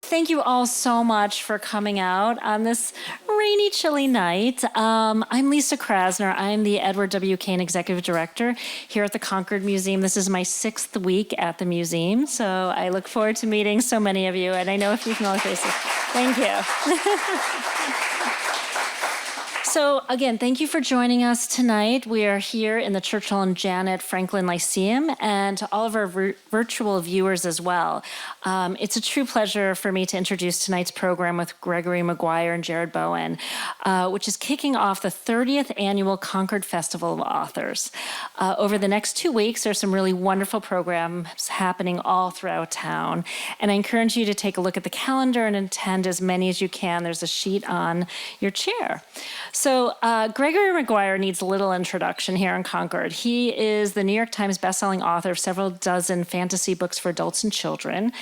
Thank you all so much for coming out on this rainy, chilly night. I'm Lisa Krasner. I'm the Edward W. Kane Executive Director here at the Concord Museum. This is my 6th week at the museum, so I look forward to meeting so many of you, and I know a few familiar faces. Thank you. So again, thank you for joining us tonight. We are here in the Churchill and Janet Franklin Lyceum, and to all of our virtual viewers as well. It's a true pleasure for me to introduce tonight's program with Gregory Maguire and Jared Bowen, which is kicking off the 30th annual Concord Festival of Authors. Over the next 2 weeks, there's some really wonderful programs happening all throughout town, and I encourage you to take a look at the calendar and attend as many as you can. There's a sheet on your chair. So Gregory Maguire needs a little introduction here in Concord. He is the New York Times bestselling author of several dozen fantasy books for adults and children,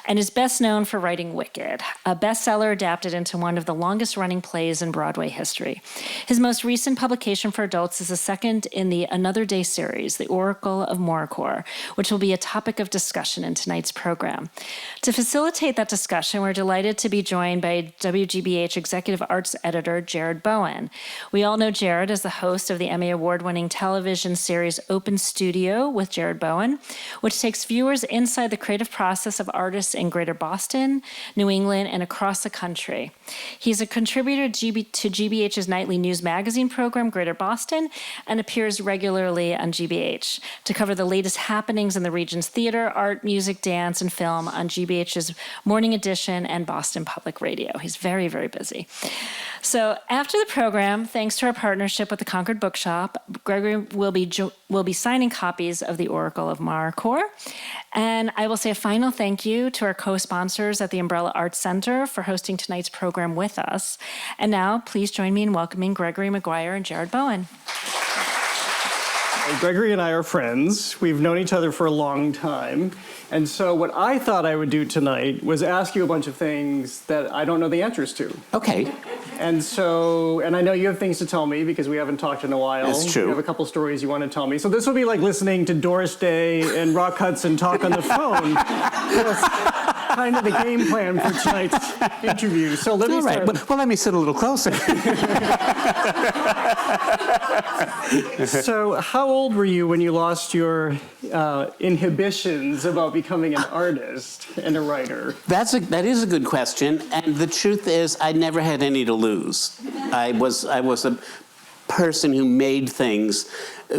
and is best known for writing Wicked, a bestseller adapted into one of the longest-running plays in Broadway history. His most recent publication for adults is the second in the Another Day series, The Oracle of Maracoor, which will be a topic of discussion in tonight's program. To facilitate that discussion, we're delighted to be joined by WGBH Executive Arts Editor Jared Bowen. We all know Jared as the host of the Emmy Award-winning television series Open Studio with Jared Bowen, which takes viewers inside the creative process of artists in Greater Boston, New England, and across the country. He's a contributor to GBH's nightly news magazine program, Greater Boston, and appears regularly on GBH to cover the latest happenings in the region's theater, art, music, dance, and film on GBH's Morning Edition and Boston Public Radio. He's very, very busy. So after the program, thanks to our partnership with the Concord Bookshop, Gregory will be signing copies of The Oracle of Maracoor. And I will say a final thank you to our co-sponsors at the Umbrella Arts Center for hosting tonight's program with us. And now, please join me in welcoming Gregory Maguire and Jared Bowen. Gregory and I are friends. We've known each other for a long time. And so what I thought I would do tonight was ask you a bunch of things that I don't know the answers to. Okay. And I know you have things to tell me because we haven't talked in a while. That's true. You have a couple stories you want to tell me. So this will be like listening to Doris Day and Rock Hudson talk on the phone. That's kind of the game plan for tonight's interview. So let me start. Well, let me sit a little closer. So how old were you when you lost your inhibitions about becoming an artist and a writer? That is a good question, and the truth is I never had any to lose. I was a person who made things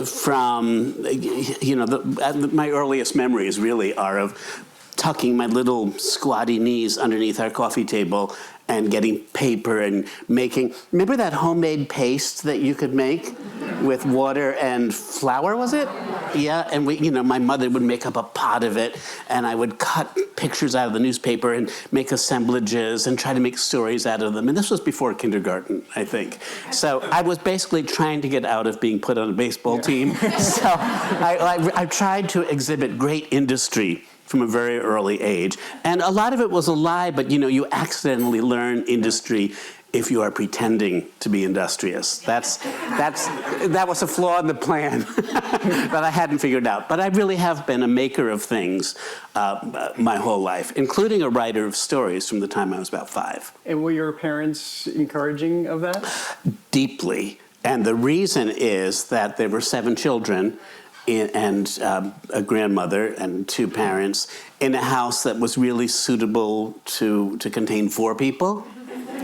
from, my earliest memories really are of tucking my little squatty knees underneath our coffee table and getting paper and making, remember that homemade paste that you could make with water and flour, was it? Yeah, and my mother would make up a pot of it, and I would cut pictures out of the newspaper and make assemblages and try to make stories out of them. And this was before kindergarten, I think. So I was basically trying to get out of being put on a baseball team. So I tried to exhibit great industry from a very early age. And a lot of it was a lie, but you accidentally learn industry if you are pretending to be industrious. That was a flaw in the plan that I hadn't figured out. But I really have been a maker of things my whole life, including a writer of stories from the time I was about 5. And were your parents encouraging of that? Deeply. And the reason is that there were 7 children, and a grandmother and 2 parents in a house that was really suitable to contain 4 people.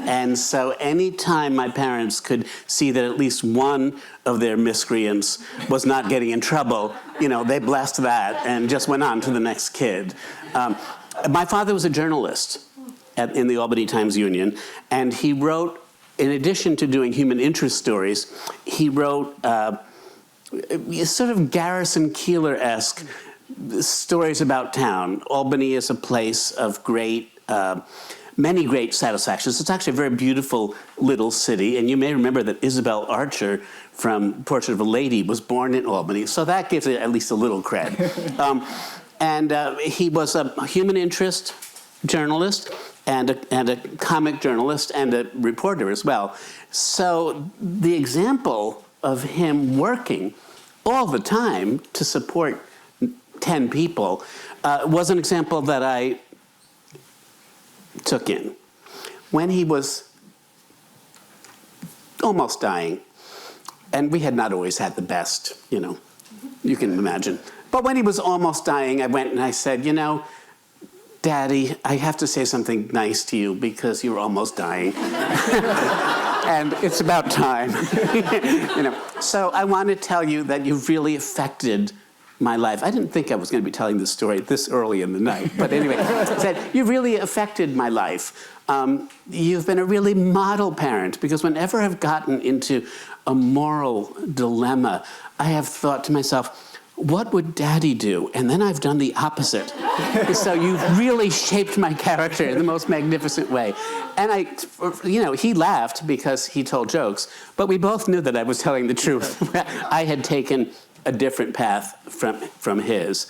And so anytime my parents could see that at least one of their miscreants was not getting in trouble, they blessed that and just went on to the next kid. My father was a journalist in the Albany Times-Union, and he wrote, in addition to doing human interest stories, he wrote sort of Garrison Keillor-esque stories about town. Albany is a place of many great satisfactions. It's actually a very beautiful little city, and you may remember that Isabel Archer from Portrait of a Lady was born in Albany, so that gives it at least a little cred. He was a human interest journalist and a comic journalist and a reporter as well. So the example of him working all the time to support 10 people was an example that I took in. When he was almost dying, and we had not always had the best, you can imagine. But when he was almost dying, I went and I said, Daddy, I have to say something nice to you because you're almost dying. And it's about time. So I want to tell you that you've really affected my life. I didn't think I was going to be telling this story this early in the night. But anyway, I said, you've really affected my life. You've been a really model parent, because whenever I've gotten into a moral dilemma, I have thought to myself, what would Daddy do? And then I've done the opposite. So you've really shaped my character in the most magnificent way. And he laughed because he told jokes, but we both knew that I was telling the truth. I had taken a different path from his.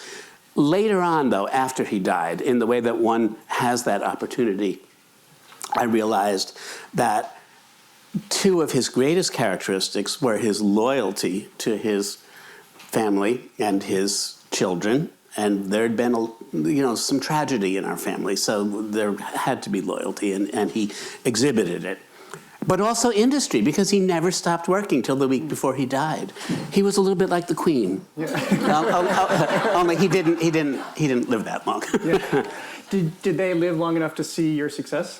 Later on, though, after he died, in the way that one has that opportunity, I realized that two of his greatest characteristics were his loyalty to his family and his children, and there had been some tragedy in our family, so there had to be loyalty, and he exhibited it. But also industry, because he never stopped working till the week before he died. He was a little bit like the Queen. Yeah. Only he didn't live that long. Yeah. Did they live long enough to see your success?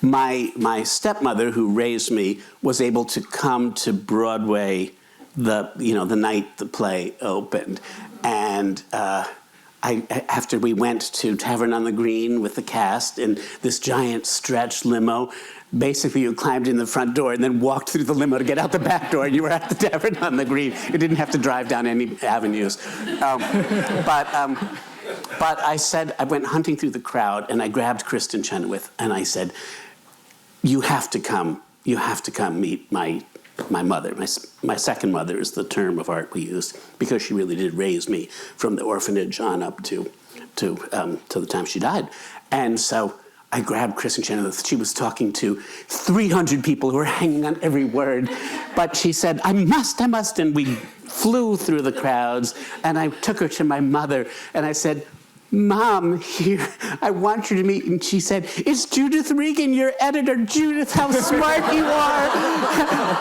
My stepmother, who raised me, was able to come to Broadway the night the play opened, and after we went to Tavern on the Green with the cast in this giant stretch limo, basically you climbed in the front door and then walked through the limo to get out the back door, and you were at the Tavern on the Green. You didn't have to drive down any avenues. But I said, I went hunting through the crowd, and I grabbed Kristin Chenoweth, and I said, you have to come meet my mother. My second mother is the term of art we used, because she really did raise me from the orphanage on up to the time she died. And so I grabbed Kristin Chenoweth. She was talking to 300 people who were hanging on every word. But she said, I must. And we flew through the crowds, and I took her to my mother, and I said, Mom, here, I want you to meet. And she said, it's Judith Regan, your editor. Judith, how smart you are.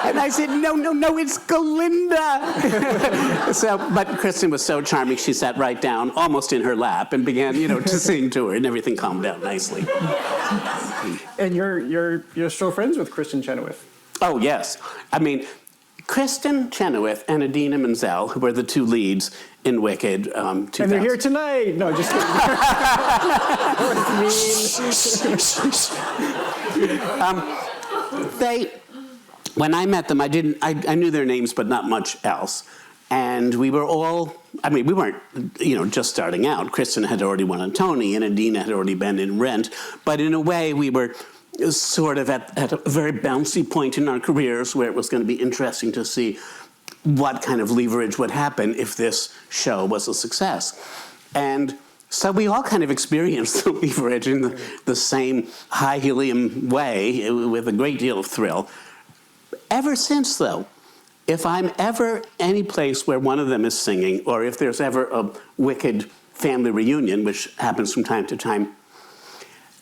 And I said, no, it's Galinda. But Kristin was so charming, she sat right down, almost in her lap, and began, to sing to her, and everything calmed down nicely. And you're still friends with Kristin Chenoweth? Oh, yes. I mean, Kristin Chenoweth and Idina Menzel, who were the two leads in Wicked, 2000. And they're here tonight. No, just kidding. When I met them, I knew their names, but not much else. And we were all, we weren't, just starting out. Kristin had already won a Tony, and Idina had already been in Rent. But in a way, we were sort of at a very bouncy point in our careers where it was going to be interesting to see what kind of leverage would happen if this show was a success. And so we all kind of experienced the leverage in the same high helium way with a great deal of thrill. Ever since, though, if I'm ever any place where one of them is singing, or if there's ever a Wicked family reunion, which happens from time to time,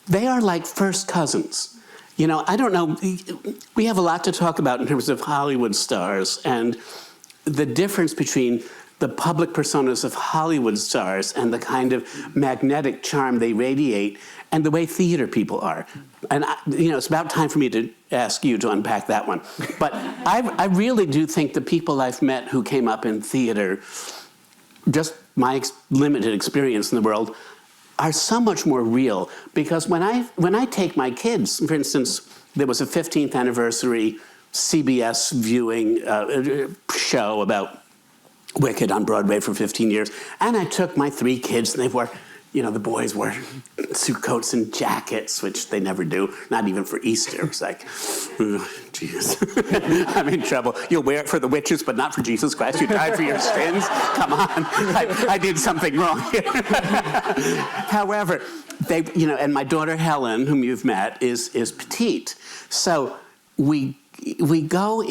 they are like first cousins. I don't know, we have a lot to talk about in terms of Hollywood stars and the difference between the public personas of Hollywood stars and the kind of magnetic charm they radiate and the way theater people are. And, it's about time for me to ask you to unpack that one. But I really do think the people I've met who came up in theater, just my limited experience in the world, are so much more real, because when I take my kids, for instance, there was a 15th anniversary CBS viewing show about Wicked on Broadway for 15 years, and I took my 3 kids, and they wore, the boys wore suit coats and jackets, which they never do, not even for Easter. It was like, jeez, I'm in trouble. You'll wear it for the witches, but not for Jesus Christ. You died for your sins? Come on, I did something wrong here. However, and my daughter Helen, whom you've met, is petite. So we go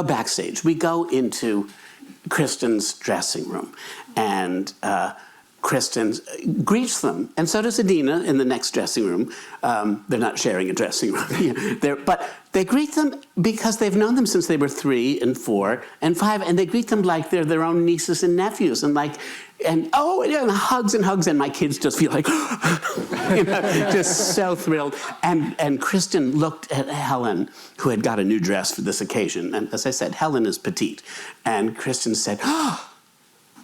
backstage. We go into Kristin's dressing room, and Kristen greets them, and so does Adina in the next dressing room. They're not sharing a dressing room, but they greet them because they've known them since they were 3 and 4 and 5, and they greet them like they're their own nieces and nephews, and hugs and hugs, and my kids just feel like, just so thrilled. And Kristen looked at Helen, who had got a new dress for this occasion, and as I said, Helen is petite, and Kristen said,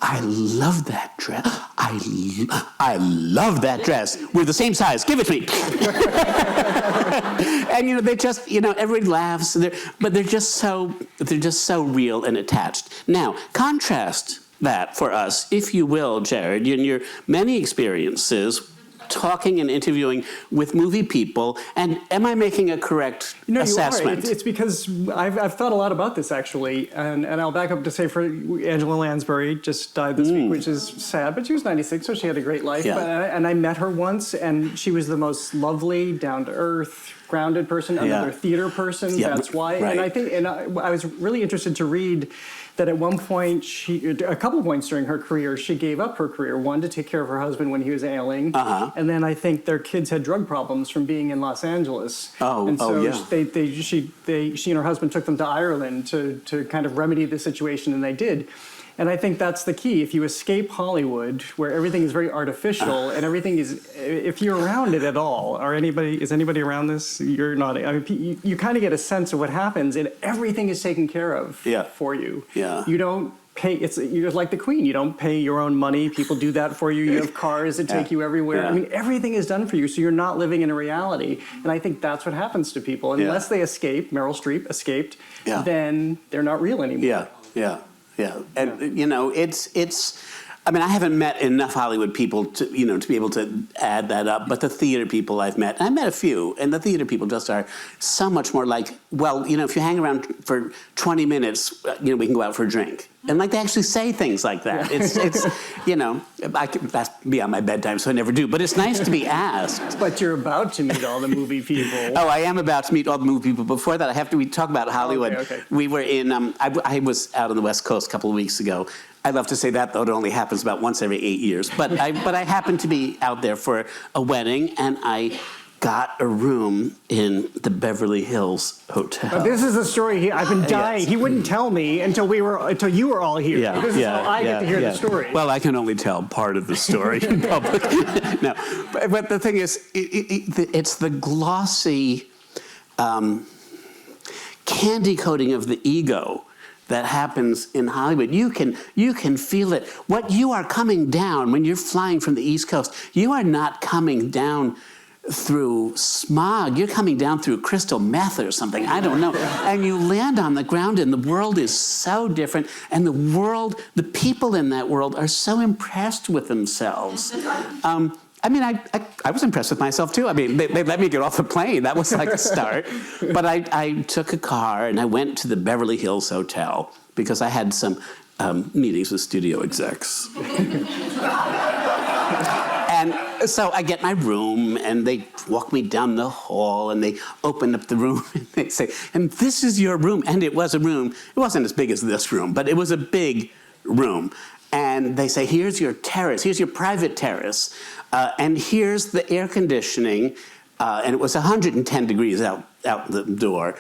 I love that dress. I love that dress. We're the same size. Give it to me. And they just, everybody laughs. But they're just so real and attached. Now, contrast that for us, if you will, Jared, in your many experiences talking and interviewing with movie people, and am I making a correct assessment? You are. It's because I've thought a lot about this, actually, and I'll back up to say for Angela Lansbury just died this week, which is sad, but she was 96, so she had a great life. Yeah. And I met her once, and she was the most lovely, down-to-earth, grounded person, another theater person, that's why. Right. And I think, I was really interested to read that at one point, a couple of points during her career, she gave up her career. One, to take care of her husband when he was ailing. And then I think their kids had drug problems from being in Los Angeles. And so she and her husband took them to Ireland to kind of remedy the situation, and they did. And I think that's the key. If you escape Hollywood, where everything is very artificial and everything is, if you're around it at all, is anybody around this? You're not. I mean, you kind of get a sense of what happens, and everything is taken care of for you. Yeah. You don't pay. You're like the Queen. You don't pay your own money. People do that for you. You have cars that take you everywhere. Yeah. I mean, everything is done for you, so you're not living in a reality. And I think that's what happens to people. Unless they escape, Meryl Streep escaped, then they're not real anymore. Yeah, and it's. I mean, I haven't met enough Hollywood people to be able to add that up. But the theater people I've met, and I met a few, and the theater people just are so much more like, well, if you hang around for 20 minutes, we can go out for a drink, and like they actually say things like that. It's that's beyond my bedtime, so I never do. But it's nice to be asked. But you're about to meet all the movie people. Oh, I am about to meet all the movie people. Before that, we talk about Hollywood. Okay. We were in. I was out on the West Coast a couple of weeks ago. I love to say that, though it only happens about once every 8 years. But I happened to be out there for a wedding, and I got a room in the Beverly Hills Hotel. But this is a story I've been dying. Yes. He wouldn't tell me until you were all here. This is how I get to hear the story. Well, I can only tell part of the story in public. No, but the thing is, it's the glossy candy coating of the ego that happens in Hollywood. You can feel it. What you are coming down when you're flying from the East Coast, you are not coming down through smog. You're coming down through crystal meth or something. I don't know. And you land on the ground, and the world is so different. And the people in that world are so impressed with themselves. I mean, I was impressed with myself, too. I mean, they let me get off the plane. That was like a start. But I took a car, and I went to the Beverly Hills Hotel because I had some meetings with studio execs. And so I get my room, and they walk me down the hall, and they open up the room, and they say, and this is your room. And it was a room. It wasn't as big as this room, but it was a big room. And they say, here's your terrace. Here's your private terrace. And here's the air conditioning. And it was 110 degrees out the door.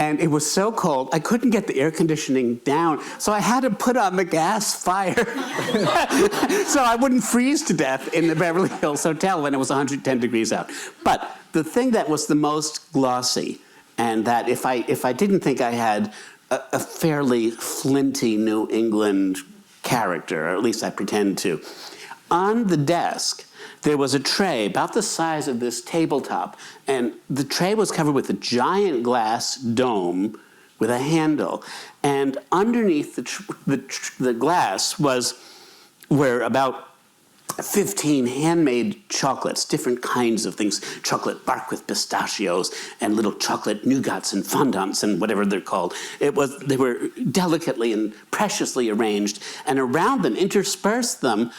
And it was so cold, I couldn't get the air conditioning down. So I had to put on the gas fire so I wouldn't freeze to death in the Beverly Hills Hotel when it was 110 degrees out. But the thing that was the most glossy, and that if I didn't think I had a fairly flinty New England character, or at least I pretend to, on the desk, there was a tray about the size of this tabletop, and the tray was covered with a giant glass dome with a handle, and underneath the glass were about 15 handmade chocolates, different kinds of things, chocolate bark with pistachios and little chocolate nougats and fondants and whatever they're called. They were delicately and preciously arranged, and around them, interspersed them,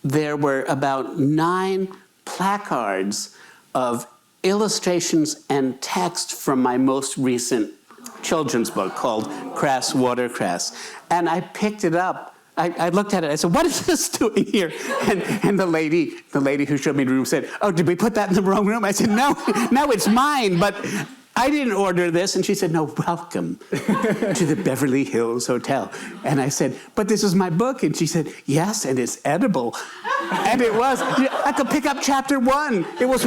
there were about 9 placards of illustrations and text from my most recent children's book called Crass Watercress. And I picked it up I looked at it. I said, "What is this doing here?" And the lady who showed me the room said, "Oh, did we put that in the wrong room?" I said, "No, it's mine, but I didn't order this." And she said, "No, welcome to the Beverly Hills Hotel." And I said, "But this is my book." And she said, "Yes, and it's edible." And it was. I could pick up chapter 1. It was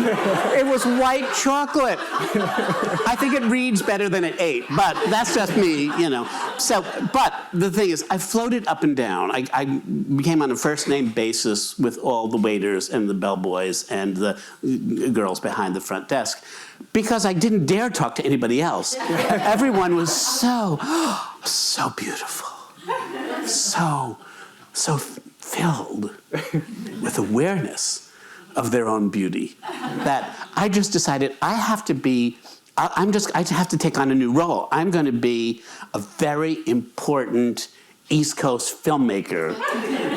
white chocolate. I think it reads better than it ate, but that's just me, So, but the thing is, I floated up and down. I became on a first-name basis with all the waiters and the bellboys and the girls behind the front desk, because I didn't dare talk to anybody else. Everyone was so beautiful, so filled with awareness of their own beauty that I just decided I have to take on a new role. I'm going to be a very important East Coast filmmaker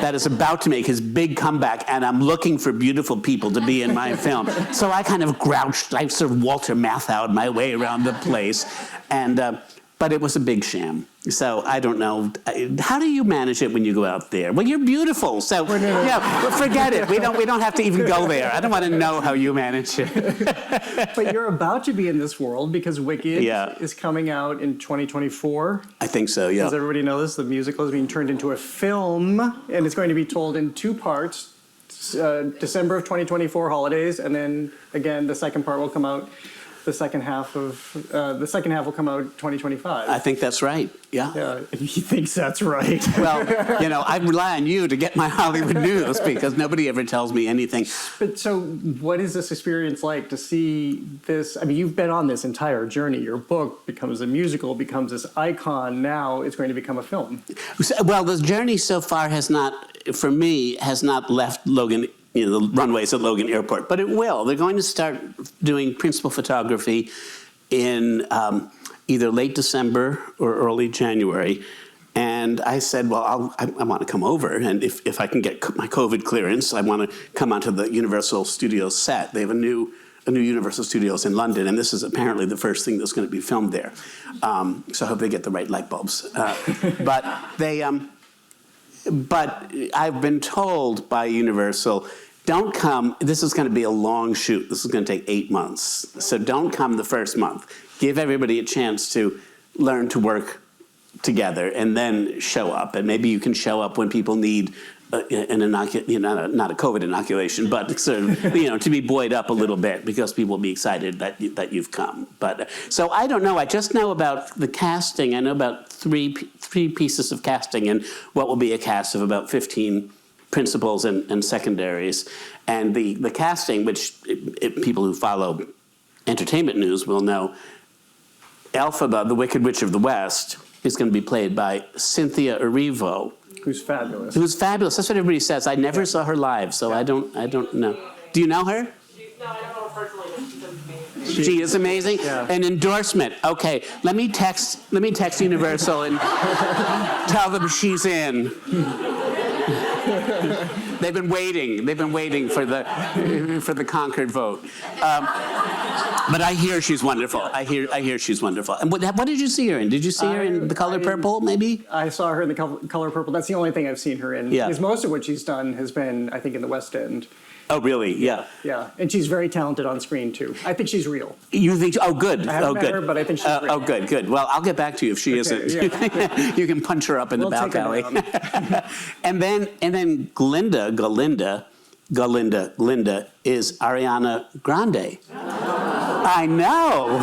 that is about to make his big comeback, and I'm looking for beautiful people to be in my film. So I kind of I sort of Walter Matthau'd my way around the place, but it was a big sham. So I don't know. How do you manage it when you go out there? Well, you're beautiful, so forget it. We don't have to even go there. I don't want to know how you manage it. But you're about to be in this world because Wicked is coming out in 2024. I think so. Yeah. Does everybody know this? The musical is being turned into a film, and it's going to be told in 2 parts. December of 2024 holidays, and then again the second part will come out. The second half will come out 2025. I think that's right. Yeah. Yeah, he thinks that's right. Well, I rely on you to get my Hollywood news because nobody ever tells me anything. But so, what is this experience like to see this? I mean, you've been on this entire journey. Your book becomes a musical, becomes this icon. Now it's going to become a film. Well, the journey so far has not left Logan. The runways at Logan Airport, but it will. They're going to start doing principal photography in either late December or early January. And I said, well, I want to come over, and if I can get my COVID clearance, I want to come onto the Universal Studios set. They have a new Universal Studios in London, and this is apparently the first thing that's going to be filmed there. So I hope they get the right light bulbs. But I've been told by Universal, don't come. This is going to be a long shoot. This is going to take 8 months. So don't come the first month. Give everybody a chance to learn to work together and then show up. And maybe you can show up when people need an inoculation, not a COVID inoculation, but sort of, to be buoyed up a little bit because people will be excited that you've come. But so I don't know. I just know about the casting. I know about three pieces of casting and what will be a cast of about 15 principals and secondaries. And the casting, which people who follow entertainment news will know, Elphaba, the Wicked Witch of the West, is going to be played by Cynthia Erivo. Who's fabulous. Who's fabulous. That's what everybody says. I never saw her live, so I don't know. Do you know her? No, I don't know her personally, but she's amazing. She is amazing? Yeah. An endorsement. Okay, let me text Universal and tell them she's in. They've been waiting for the Concord vote. But I hear she's wonderful. I hear she's wonderful. And what did you see her in? Did you see her in The Color Purple, maybe? I saw her in The Color Purple. That's the only thing I've seen her in. Yeah. Because most of what she's done has been, I think, in the West End. Oh, really? Yeah. Yeah, and she's very talented on screen, too. I think she's real. You think? Oh, good. I haven't met her, but I think she's real. Oh, good. Well, I'll get back to you if she isn't. Yeah. You can punch her up in the back alley. and then Glinda is Ariana Grande. I know.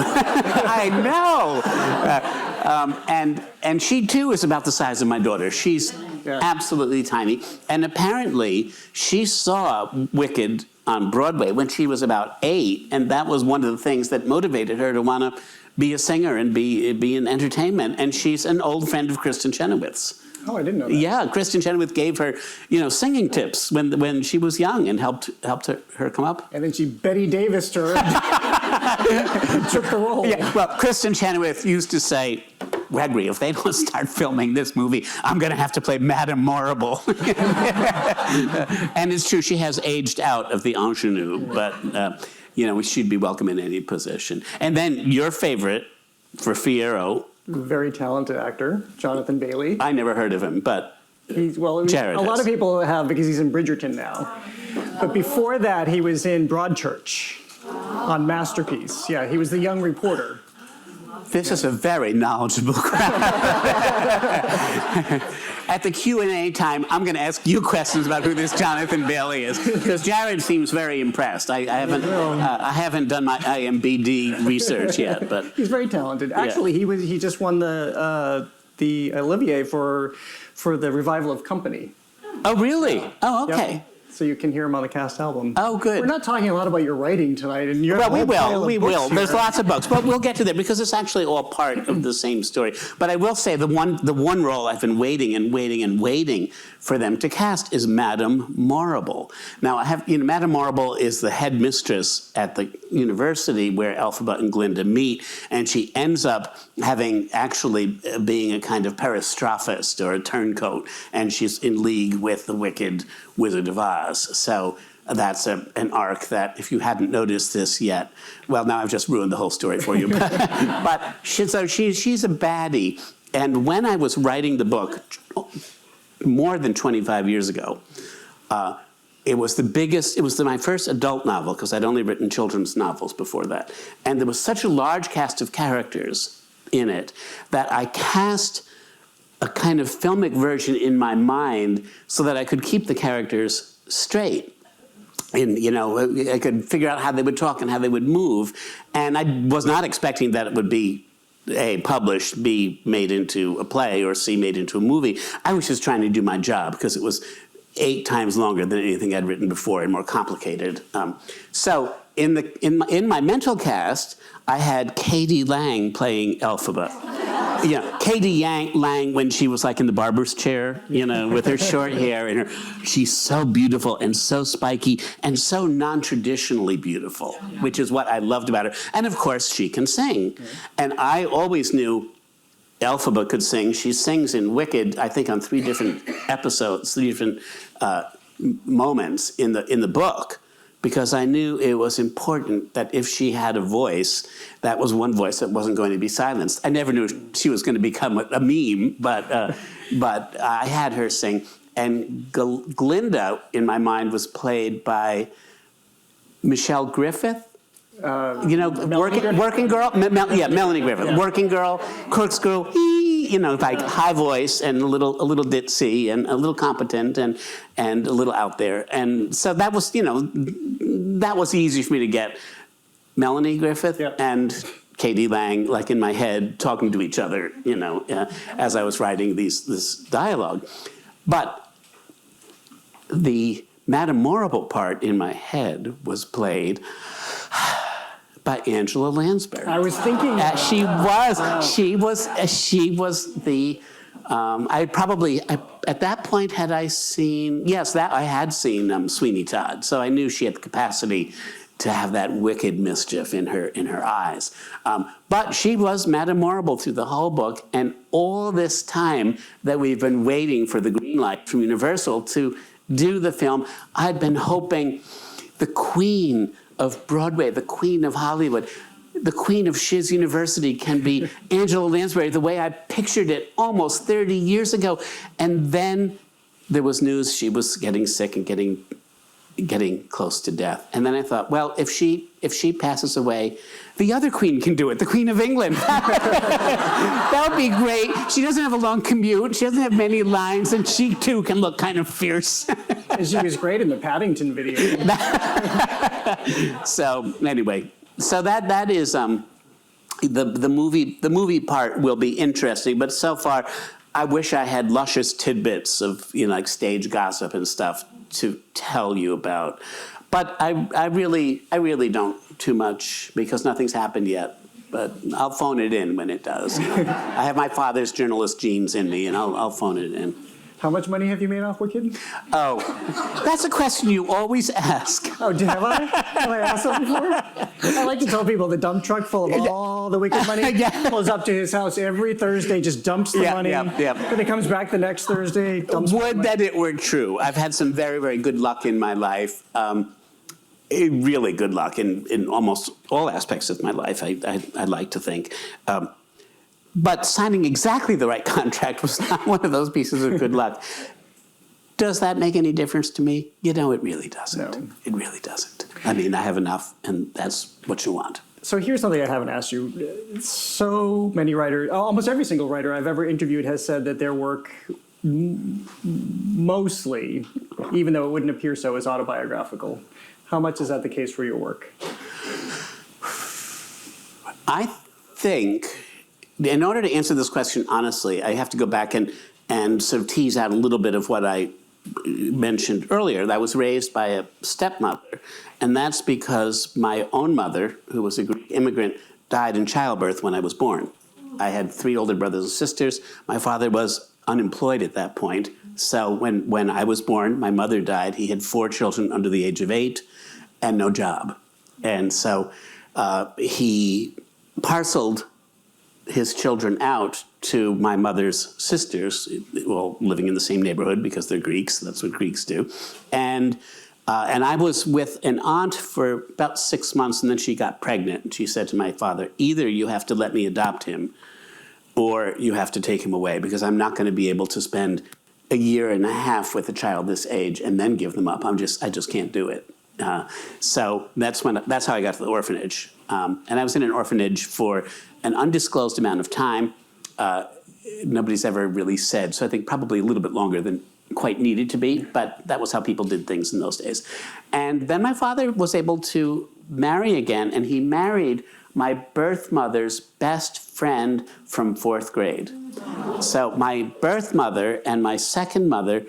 And she too is about the size of my daughter. She's absolutely tiny. And apparently she saw Wicked on Broadway when she was about 8, and that was one of the things that motivated her to want to be a singer and be in entertainment. And she's an old friend of Kristen Chenoweth's. Oh, I didn't know that. Yeah, Kristen Chenoweth gave her, singing tips when she was young and helped her come up. And then she Betty Davis'd her and took the role. Yeah, well, Kristen Chenoweth used to say, Gregory, if they don't start filming this movie, I'm going to have to play Madame Morrible. And it's true, she has aged out of the ingenue, but she'd be welcome in any position. And then your favorite for Fiyero. Very talented actor, Jonathan Bailey. I never heard of him, but Jared a lot has. of people have because he's in Bridgerton now. But before that, he was in Broadchurch on Masterpiece. Yeah, he was the young reporter. This is a very knowledgeable crowd. At the Q&A time, I'm going to ask you questions about who this Jonathan Bailey is, because Jared seems very impressed. I haven't done my IMBD research yet, but He's very talented. Actually, he just won the Olivier for the revival of Company. oh really? Oh okay. Yep. So you can hear him on the cast album. Oh good. We're not talking a lot about your writing tonight, and you're Well, we will. There's lots of books, but we'll get to that because it's actually all part of the same story. But I will say the one role I've been waiting for them to cast is Madame Marable. Now, Madame Marable is the headmistress at the university where Elphaba and Glinda meet, and she ends up being a kind of peristraphist or a turncoat, and she's in league with the wicked Wizard of Oz. So that's an arc that, if you hadn't noticed this yet, well, now I've just ruined the whole story for you. But she's a baddie. And when I was writing the book, more than 25 years ago, it was my first adult novel, because I'd only written children's novels before that. And there was such a large cast of characters in it that I cast a kind of filmic version in my mind so that I could keep the characters straight. And, I could figure out how they would talk and how they would move. And I was not expecting that it would be A, published, B, made into a play, or C, made into a movie. I was just trying to do my job because it was 8 times longer than anything I'd written before and more complicated. So in my mental cast, I had Katie Lang playing Elphaba. Katie Lang when she was like in the barber's chair, with her short hair and she's so beautiful and so spiky and so non-traditionally beautiful, which is what I loved about her. And of course, she can sing. And I always knew Elphaba could sing. She sings in Wicked, I think, on 3 different episodes, 3 different moments in the book, because I knew it was important that if she had a voice, that was one voice that wasn't going to be silenced. I never knew she was going to become a meme, but I had her sing. And Glinda, in my mind, was played by Michelle Griffith. Working Girl? Melanie Griffith. Yeah. Working Girl, Corkscrew, like high voice and a little ditzy and a little competent and a little out there. And so that was, that was easy for me to get Melanie Griffith and Katie Lang, like in my head, talking to each other, as I was writing this dialogue. But the Madame Marable part in my head was played by Angela Lansbury. I was thinking she was the at that point had I seen I had seen Sweeney Todd, so I knew she had the capacity to have that wicked mischief in her eyes. But she was Madame Marable through the whole book, and all this time that we've been waiting for the green light from Universal to do the film, I'd been hoping the queen of Broadway, the queen of Hollywood, the queen of Shiz University can be Angela Lansbury, the way I pictured it almost 30 years ago. And then there was news she was getting sick and getting close to death. And then I thought, well, if she passes away, the other queen can do it, the Queen of England. That would be great. She doesn't have a long commute. She doesn't have many lines, and she too can look kind of fierce. And she was great in the Paddington video. So anyway, so that is the movie part will be interesting, but so far I wish I had luscious tidbits of like stage gossip and stuff to tell you about. But I really don't too much because nothing's happened yet. But I'll phone it in when it does. I have my father's journalist genes in me, and I'll phone it in. How much money have you made off Wicked? Oh, that's a question you always ask. Oh, have I? Have I asked that before? I like to tell people the dump truck full of all the Wicked money pulls up to his house every Thursday, just dumps the money. Then it comes back the next Thursday, dumps Would that it were true. I've had some very, very good luck in my life. Really good luck in almost all aspects of my life, I'd like to think. But signing exactly the right contract was not one of those pieces of good luck. Does that make any difference to me? You know, it really doesn't. No. It really doesn't. I mean, I have enough, and that's what you want. So here's something I haven't asked you. So many writers, almost every single writer I've ever interviewed has said that their work mostly, even though it wouldn't appear so, is autobiographical. How much is that the case for your work? I think, in order to answer this question honestly, I have to go back and sort of tease out a little bit of what I mentioned earlier. I was raised by a stepmother, and that's because my own mother, who was a Greek immigrant, died in childbirth when I was born. I had 3 older brothers and sisters. My father was unemployed at that point. So when I was born, my mother died. He had 4 children under the age of 8 and no job. And so he parceled his children out to my mother's sisters, well, living in the same neighborhood because they're Greeks. That's what Greeks do. And I was with an aunt for about 6 months, and then she got pregnant. And she said to my father, either you have to let me adopt him, or you have to take him away, because I'm not going to be able to spend a year and a half with a child this age and then give them up. I just can't do it. So that's how I got to the orphanage. And I was in an orphanage for an undisclosed amount of time. Nobody's ever really said, so I think probably a little bit longer than quite needed to be, but that was how people did things in those days. And then my father was able to marry again, and he married my birth mother's best friend from 4th grade. So my birth mother and my second mother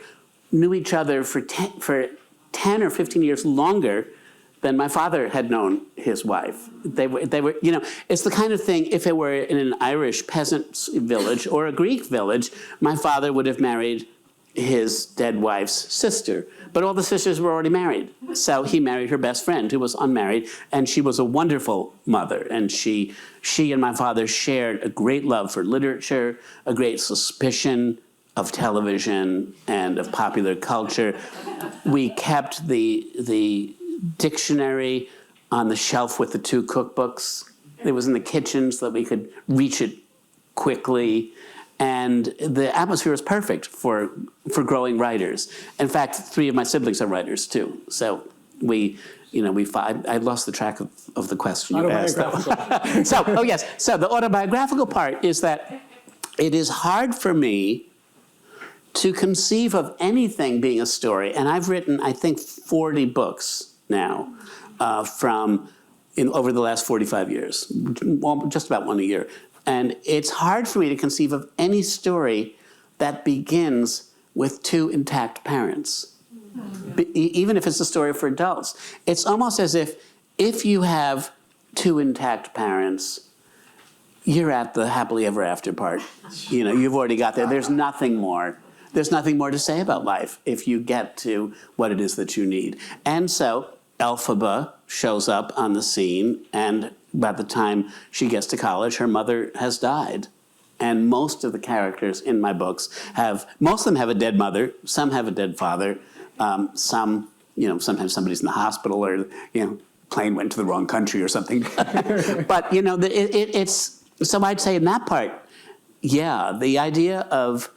knew each other for 10 or 15 years longer than my father had known his wife. They were, you know, it's the kind of thing, if it were in an Irish peasant village or a Greek village, my father would have married his dead wife's sister. But all the sisters were already married. So he married her best friend, who was unmarried, and she was a wonderful mother. And she and my father shared a great love for literature, a great suspicion of television and of popular culture. We kept the dictionary on the shelf with the 2 cookbooks. It was in the kitchen so that we could reach it quickly. And the atmosphere was perfect for growing writers. In fact, 3 of my siblings are writers too. So I lost the track of the question you asked. So the autobiographical part is that it is hard for me to conceive of anything being a story. And I've written, I think, 40 books now over the last 45 years, just about one a year. And it's hard for me to conceive of any story that begins with 2 intact parents, even if it's a story for adults. It's almost as if you have 2 intact parents, you're at the happily ever after part. You know, you've already got there. There's nothing more. There's nothing more to say about life if you get to what it is that you need. And so Elphaba shows up on the scene, and by the time she gets to college, her mother has died. And most of the characters in my books most of them have a dead mother, some have a dead father, some, sometimes somebody's in the hospital, or, plane went to the wrong country or something. But, it's, so I'd say in that part, yeah, the idea of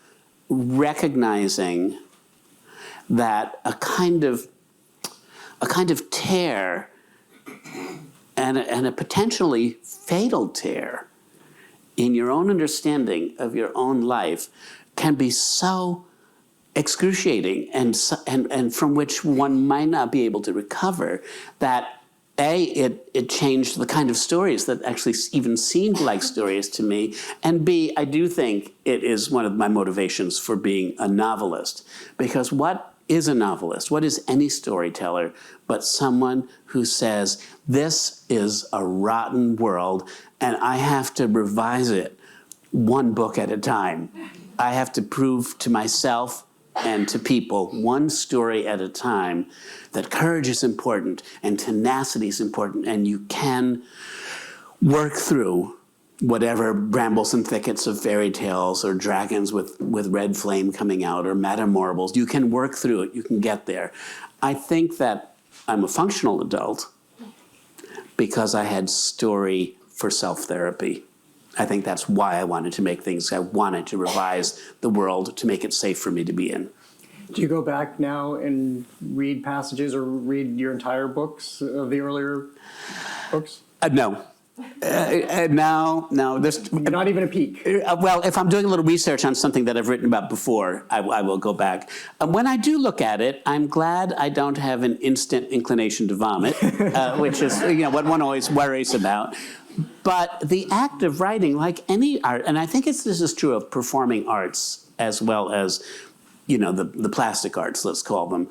recognizing that a kind of tear, and a potentially fatal tear in your own understanding of your own life can be so excruciating and from which one might not be able to recover, that it changed the kind of stories that actually even seemed like stories to me, and B, I do think it is one of my motivations for being a novelist, because what is a novelist? What is any storyteller but someone who says, this is a rotten world and I have to revise it 1 book at a time. I have to prove to myself and to people 1 story at a time that courage is important and tenacity is important, and you can work through whatever brambles and thickets of fairy tales or dragons with red flame coming out or metamorables. You can work through it. You can get there. I think that I'm a functional adult because I had story for self-therapy. I think that's why I wanted to make things. I wanted to revise the world to make it safe for me to be in. Do you go back now and read passages or read your entire books of the earlier books? No. No. There's Not even a peek. well, if I'm doing a little research on something that I've written about before, I will go back. When I do look at it, I'm glad I don't have an instant inclination to vomit, which is what one always worries about. But the act of writing, like any art, and I think this is true of performing arts as well as the plastic arts, let's call them.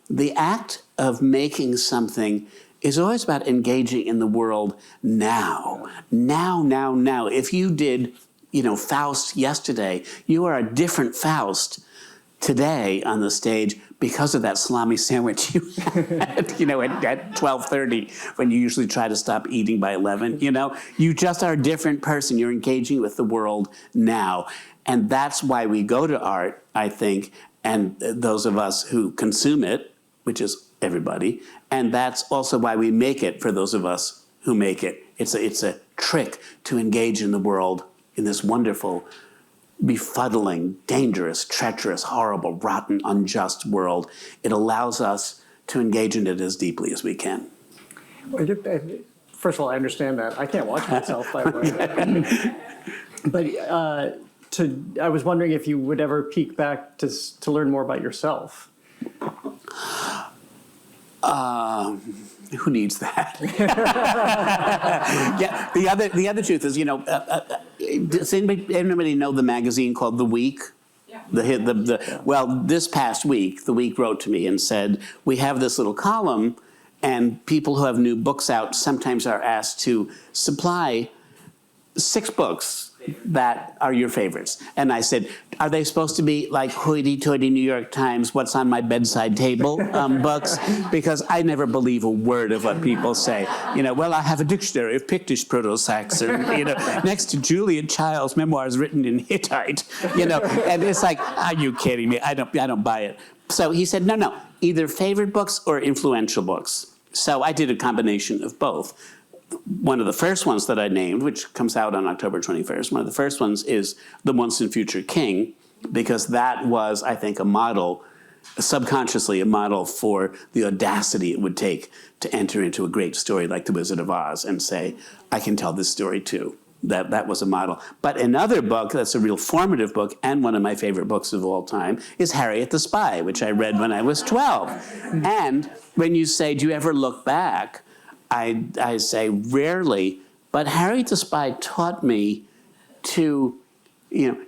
The act of making something is always about engaging in the world now. Now. If you did, Faust yesterday, you are a different Faust today on the stage because of that salami sandwich you had, at 12:30 when you usually try to stop eating by 11. You just are a different person. You're engaging with the world now. And that's why we go to art, I think, and those of us who consume it, which is everybody, and that's also why we make it for those of us who make it. It's a trick to engage in the world in this wonderful, befuddling, dangerous, treacherous, horrible, rotten, unjust world. It allows us to engage in it as deeply as we can. First of all, I understand that. I can't watch myself, by the way. But I was wondering if you would ever peek back to learn more about yourself. Who needs that? Yeah. The other truth is, does anybody know the magazine called The Week? Yeah. Well, this past week, The Week wrote to me and said, we have this little column, and people who have new books out sometimes are asked to supply 6 books that are your favorites. And I said, are they supposed to be like hoity-toity New York Times, what's on my bedside table books? Because I never believe a word of what people say. Well, I have a dictionary of Pictish Proto-Saxon, next to Julian Child's memoirs written in Hittite, and it's like, are you kidding me? I don't buy it. So he said, no, either favorite books or influential books. So I did a combination of both. One of the first ones that I named, which comes out on October 21st, one of the first ones is The Once and Future King, because that was, I think, a model, subconsciously a model for the audacity it would take to enter into a great story like The Wizard of Oz and say, I can tell this story too. That was a model. But another book that's a real formative book, and one of my favorite books of all time, is Harriet the Spy, which I read when I was 12. And when you say, do you ever look back? I say rarely, but Harriet the Spy taught me to,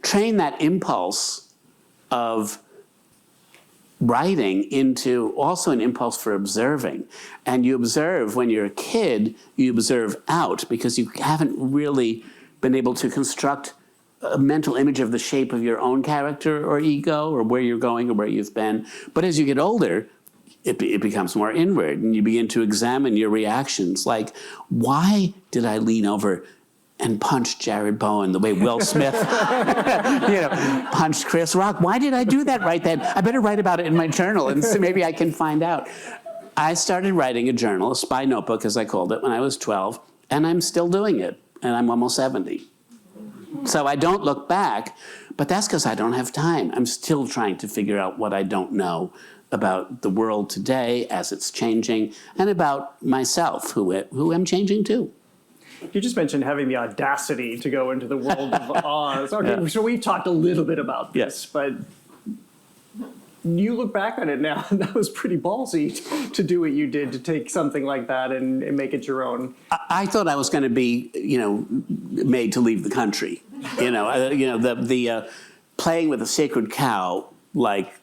train that impulse of writing into also an impulse for observing. And you observe, when you're a kid, you observe out because you haven't really been able to construct a mental image of the shape of your own character or ego or where you're going or where you've been. But as you get older, it becomes more inward, and you begin to examine your reactions. Like, why did I lean over and punch Jared Bowen the way Will Smith punched Chris Rock? Why did I do that right then? I better write about it in my journal, and so maybe I can find out. I started writing a journal, a spy notebook, as I called it, when I was 12, and I'm still doing it, and I'm almost 70. So I don't look back, but that's because I don't have time. I'm still trying to figure out what I don't know about the world today as it's changing, and about myself, who am changing too. You just mentioned having the audacity to go into the world of Oz. Okay, so we've talked a little bit about this, but you look back on it now, and that was pretty ballsy to do what you did, to take something like that and make it your own. I thought I was going to be, made to leave the country. The playing with a sacred cow, like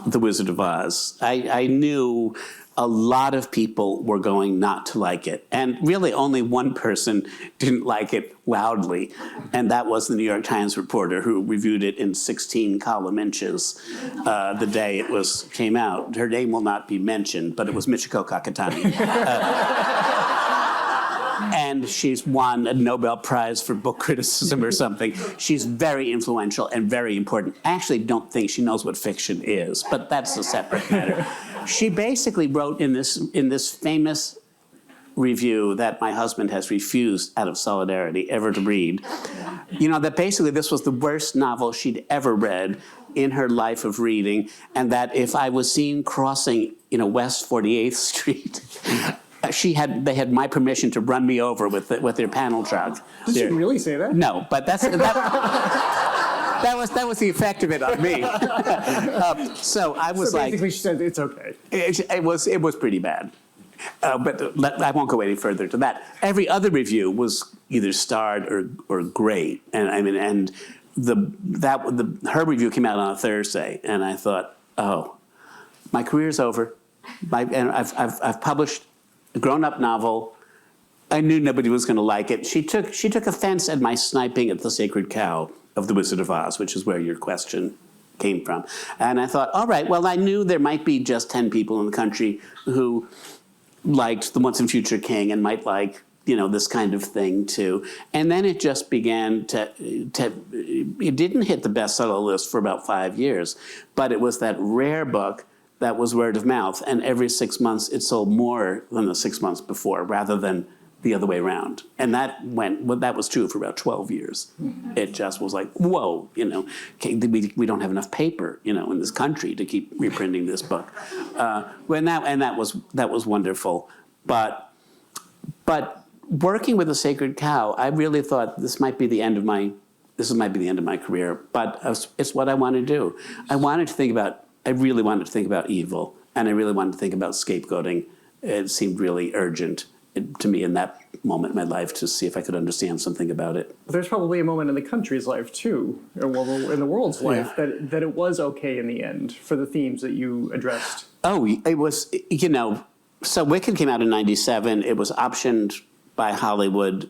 The Wizard of Oz. I knew a lot of people were going not to like it. And really only one person didn't like it loudly, and that was the New York Times reporter who reviewed it in 16 column inches the day it came out. Her name will not be mentioned, but it was Michiko Kakutani. And she's won a Nobel Prize for book criticism or something. She's very influential and very important. I actually don't think she knows what fiction is, but that's a separate matter. She basically wrote in this famous review that my husband has refused out of solidarity ever to read. That basically this was the worst novel she'd ever read in her life of reading, and that if I was seen crossing, West 48th Street, they had my permission to run me over with their panel truck. Did she really say that? No, but that was the effect of it on me. So I was So basically she said it's okay. it was pretty bad. But I won't go any further to that. Every other review was either starred or great, and her review came out on a Thursday, and I thought, oh, my career's over. And I've published a grown-up novel. I knew nobody was going to like it. She took offense at my sniping at the Sacred Cow of The Wizard of Oz, which is where your question came from. And I thought, all right, well, I knew there might be just 10 people in the country who liked The Once and Future King and might like, this kind of thing too. And then it just began it didn't hit the bestseller list for about 5 years, but it was that rare book that was word of mouth. And every 6 months it sold more than the 6 months before, rather than the other way around. And that was true for about 12 years. It just was like, whoa, we don't have enough paper, in this country to keep reprinting this book. That was wonderful. But working with the Sacred Cow, I really thought this might be the end of my career. But it's what I want to do. I really wanted to think about evil, and I really wanted to think about scapegoating. It seemed really urgent to me in that moment in my life to see if I could understand something about it. There's probably a moment in the country's life too, or in the world's life, that it was okay in the end for the themes that you addressed. Oh, it was, so Wicked came out in '97. It was optioned by Hollywood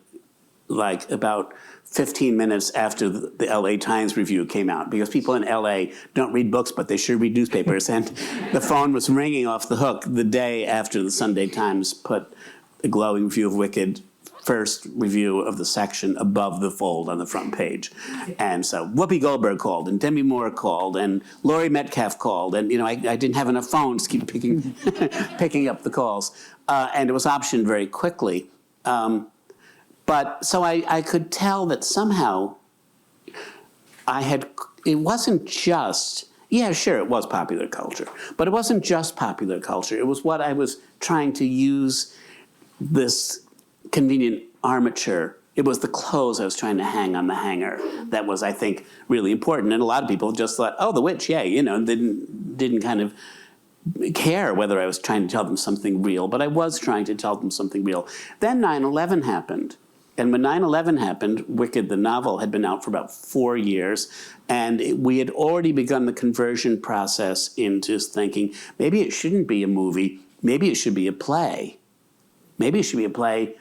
like about 15 minutes after the LA Times review came out, because people in LA don't read books, but they sure read newspapers. And the phone was ringing off the hook the day after the Sunday Times put a glowing review of Wicked, first review of the section above the fold on the front page. And so Whoopi Goldberg called, and Demi Moore called, and Laurie Metcalf called, and I didn't have enough phones to keep picking up the calls. And it was optioned very quickly. But so I could tell that somehow it wasn't just, yeah, sure, it was popular culture, but it wasn't just popular culture. It was what I was trying to use this convenient armature. It was the clothes I was trying to hang on the hanger that was, I think, really important. And a lot of people just thought, oh, the witch, yeah, didn't kind of care whether I was trying to tell them something real, but I was trying to tell them something real. Then 9/11 happened. And when 9/11 happened, Wicked, the novel, had been out for about 4 years, and we had already begun the conversion process into thinking, maybe it shouldn't be a movie, maybe it should be a play. Maybe it should be a play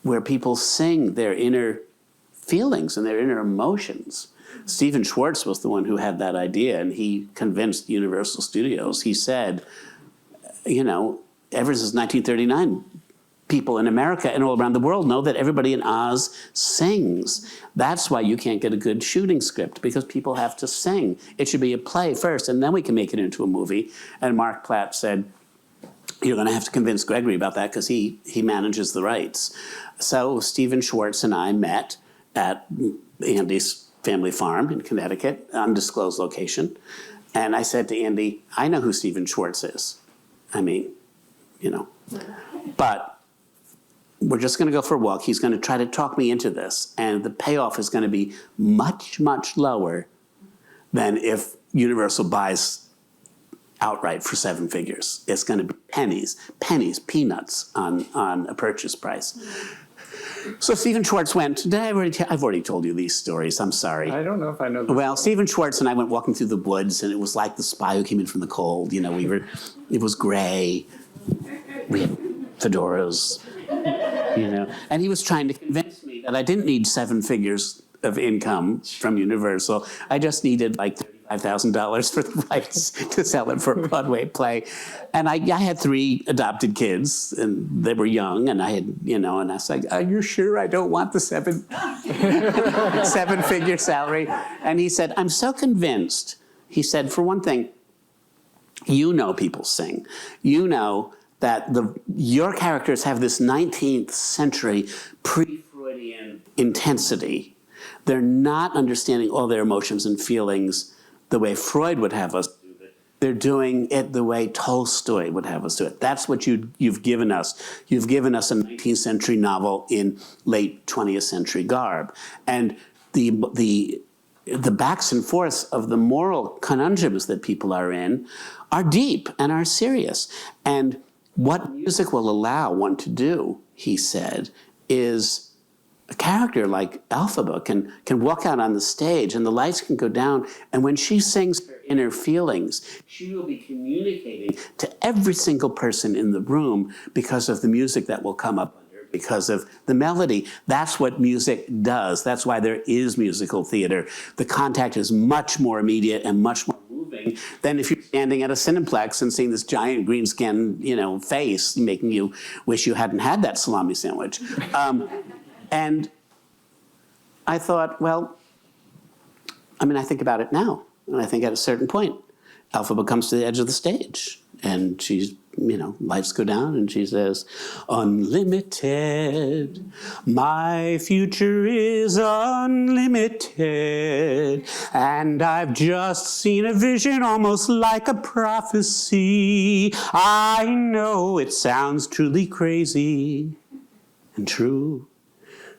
where people sing their inner feelings and their inner emotions. Stephen Schwartz was the one who had that idea, and he convinced Universal Studios. He said, ever since 1939, people in America and all around the world know that everybody in Oz sings. That's why you can't get a good shooting script, because people have to sing. It should be a play first, and then we can make it into a movie. And Mark Platt said, you're going to have to convince Gregory about that, because he manages the rights. So Stephen Schwartz and I met at Andy's family farm in Connecticut, undisclosed location. And I said to Andy, I know who Stephen Schwartz is. But we're just going to go for a walk. He's going to try to talk me into this. And the payoff is going to be much, much lower than if Universal buys outright for 7 figures. It's going to be pennies, peanuts on a purchase price. So Stephen Schwartz went, I've already told you these stories, I'm sorry. I don't know if I know this. Well, Stephen Schwartz and I went walking through the woods, and it was like the spy who came in from the cold. It was gray. We had fedoras, and he was trying to convince me that I didn't need 7 figures of income from Universal. I just needed like $35,000 for the rights to sell it for a Broadway play. And I had 3 adopted kids, and they were young, and I had, and I was like, are you sure I don't want the 7-figure salary? And he said, I'm so convinced. He said, for one thing, people sing. that your characters have this 19th century pre-Freudian intensity. They're not understanding all their emotions and feelings the way Freud would have us do it. They're doing it the way Tolstoy would have us do it. That's what you've given us. You've given us a 19th century novel in late 20th century garb. And the backs and forths of the moral conundrums that people are in are deep and are serious. And what music will allow one to do, he said, is a character like Elphaba can walk out on the stage and the lights can go down, and when she sings her inner feelings, she will be communicating to every single person in the room because of the music that will come up under, because of the melody. That's what music does. That's why there is musical theater. The contact is much more immediate and much more moving than if you're standing at a Cineplex and seeing this giant green skin, face making you wish you hadn't had that salami sandwich. And I thought, I think about it now. And I think at a certain point, Elphaba comes to the edge of the stage and she's, lights go down and she says, "Unlimited, my future is unlimited. And I've just seen a vision almost like a prophecy. I know it sounds truly crazy and true.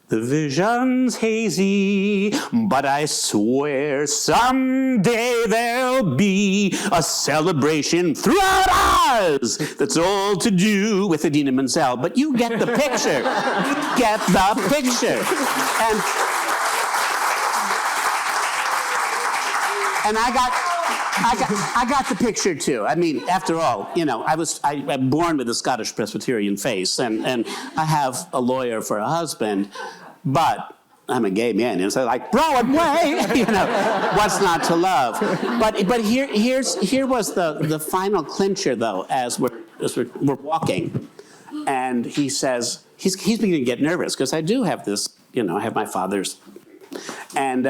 The vision's hazy, but I swear someday there'll be a celebration throughout Oz that's all to do with Idina Menzel." But you get the picture. You get the picture. And I got the picture too. I mean, after all, I'm born with a Scottish Presbyterian face, and I have a lawyer for a husband, but I'm a gay man, and so Broadway, what's not to love? But here was the final clincher though, as we're walking, and he says he's beginning to get nervous because I do have this, I have my father's, and.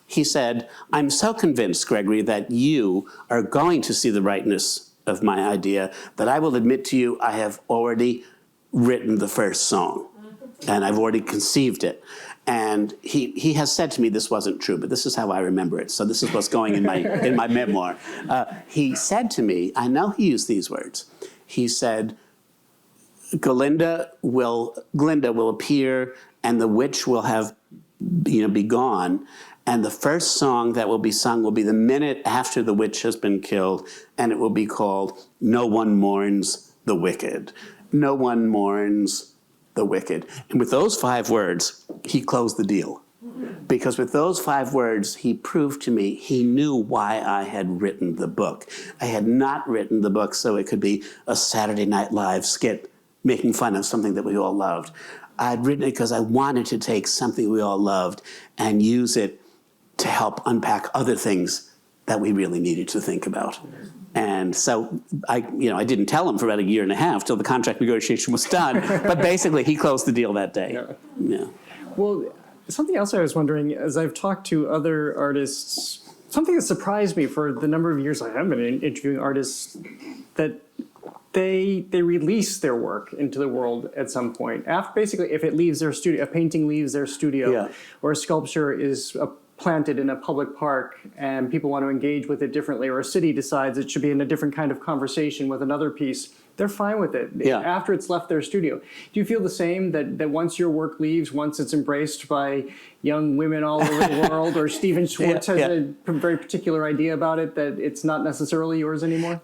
He said, "I'm so convinced, Gregory, that you are going to see the rightness of my idea that I will admit to you I have already written the first song, and I've already conceived it." And he has said to me this wasn't true, but this is how I remember it. So this is what's going in my memoir. He said to me, I know he used these words. He said, Glinda will appear, and the witch will have be gone. And the first song that will be sung will be the minute after the witch has been killed, and it will be called "No One Mourns the Wicked." No one mourns the wicked. And with those 5 words, he closed the deal. Because with those 5 words, he proved to me he knew why I had written the book. I had not written the book so it could be a Saturday Night Live skit making fun of something that we all loved. I'd written it because I wanted to take something we all loved and use it to help unpack other things that we really needed to think about. And so I didn't tell him for about a year and a half till the contract negotiation was done. But basically, he closed the deal that day. Yeah. Well, something else I was wondering, as I've talked to other artists, something that surprised me for the number of years I have been interviewing artists, that they release their work into the world at some point. Basically, if it leaves their studio, a painting leaves their studio, or a sculpture is planted in a public park and people want to engage with it differently, or a city decides it should be in a different kind of conversation with another piece, they're fine with it after it's left their studio. Do you feel the same, that once your work leaves, once it's embraced by young women all over the world, or Stephen Schwartz has a very particular idea about it, that it's not necessarily yours anymore?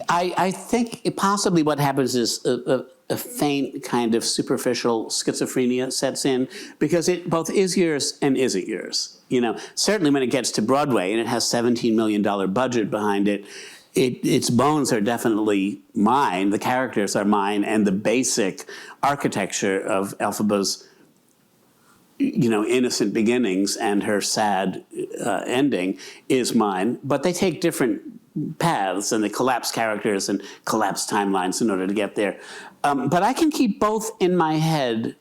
I think possibly what happens is a faint kind of superficial schizophrenia sets in, because it both is yours and isn't yours. Certainly when it gets to Broadway and it has $17 million budget behind it, its bones are definitely mine, the characters are mine, and the basic architecture of Elphaba's innocent beginnings and her sad ending is mine. But they take different paths, and they collapse characters and collapse timelines in order to get there. But I can keep both in my head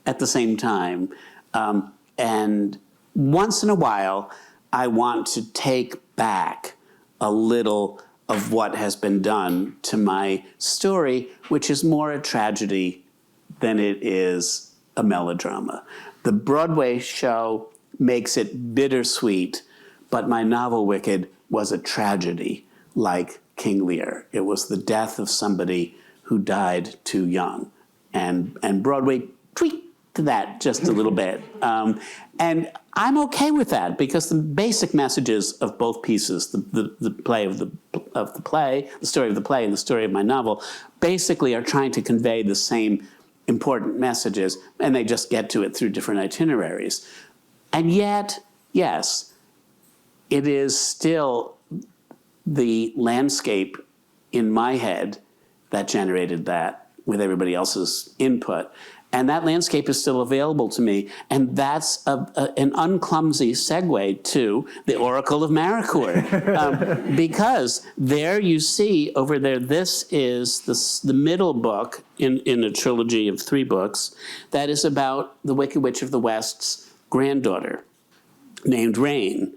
at the same time. And once in a while, I want to take back a little of what has been done to my story, which is more a tragedy than it is a melodrama. The Broadway show makes it bittersweet, but my novel Wicked was a tragedy like King Lear. It was the death of somebody who died too young. And Broadway tweaked that just a little bit. And I'm okay with that because the basic messages of both pieces, the play of the play, the story of the play and the story of my novel, basically are trying to convey the same important messages, and they just get to it through different itineraries. And yet, yes, it is still the landscape in my head that generated that with everybody else's input. And that landscape is still available to me. And that's an unclumsy segue to the Oracle of Maracoor. Because there you see over there, this is the middle book in a trilogy of 3 books that is about the Wicked Witch of the West's granddaughter named Rain.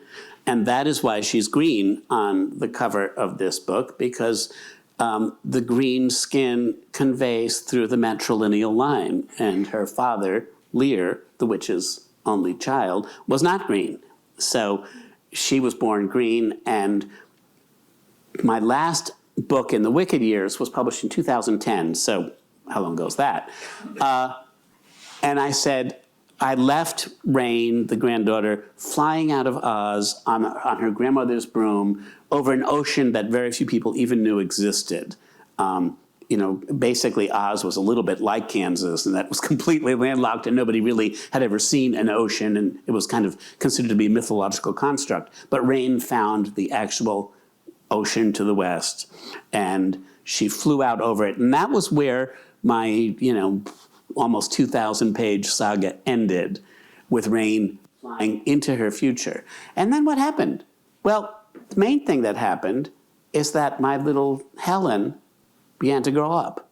And that is why she's green on the cover of this book, because the green skin conveys through the matrilineal line. And her father, Lear, the witch's only child, was not green. So she was born green. And my last book in the Wicked years was published in 2010. So how long ago is that? And I said, I left Rain, the granddaughter, flying out of Oz on her grandmother's broom over an ocean that very few people even knew existed. Basically Oz was a little bit like Kansas, and that was completely landlocked, and nobody really had ever seen an ocean, and it was kind of considered to be a mythological construct. But Rain found the actual ocean to the west, and she flew out over it. And that was where my, almost 2,000-page saga ended, with Rain flying into her future. And then what happened? Well, the main thing that happened is that my little Helen began to grow up.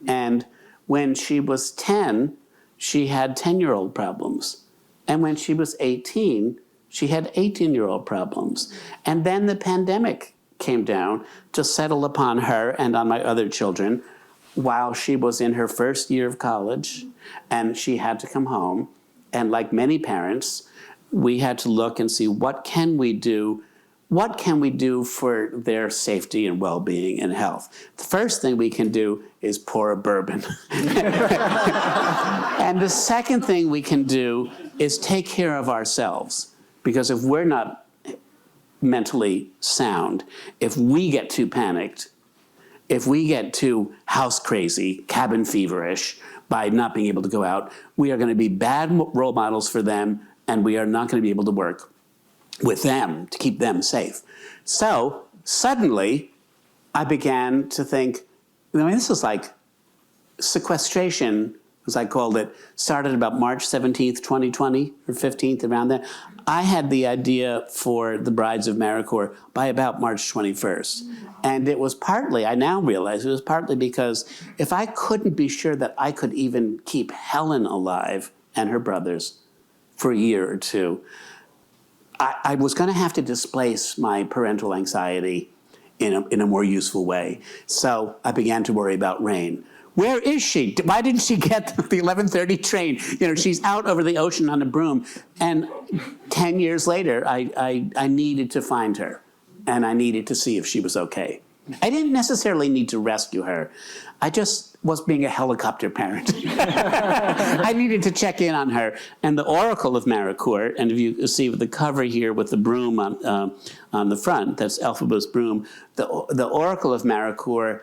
And when she was 10, she had 10-year-old problems. And when she was 18, she had 18-year-old problems. And then the pandemic came down to settle upon her and on my other children while she was in her first year of college, and she had to come home. And like many parents, we had to look and see, what can we do for their safety and well-being and health? The first thing we can do is pour a bourbon. And the second thing we can do is take care of ourselves. Because if we're not mentally sound, if we get too panicked, if we get too house crazy, cabin feverish by not being able to go out, we are going to be bad role models for them, and we are not going to be able to work with them to keep them safe. So suddenly, I began to think, this is like sequestration, as I called it, started about March 17th, 2020, or 15th, around there. I had the idea for The Brides of Maracoor by about March 21st. And it was partly, I now realize, it was partly because if I couldn't be sure that I could even keep Helen alive and her brothers for a year or two, I was going to have to displace my parental anxiety in a more useful way. So I began to worry about Rain. Where is she? Why didn't she get the 11:30 train? She's out over the ocean on a broom. And 10 years later, I needed to find her, and I needed to see if she was okay. I didn't necessarily need to rescue her. I just was being a helicopter parent. I needed to check in on her. And the Oracle of Maracoor, and if you see the cover here with the broom on the front, that's Elphaba's broom, the Oracle of Maracoor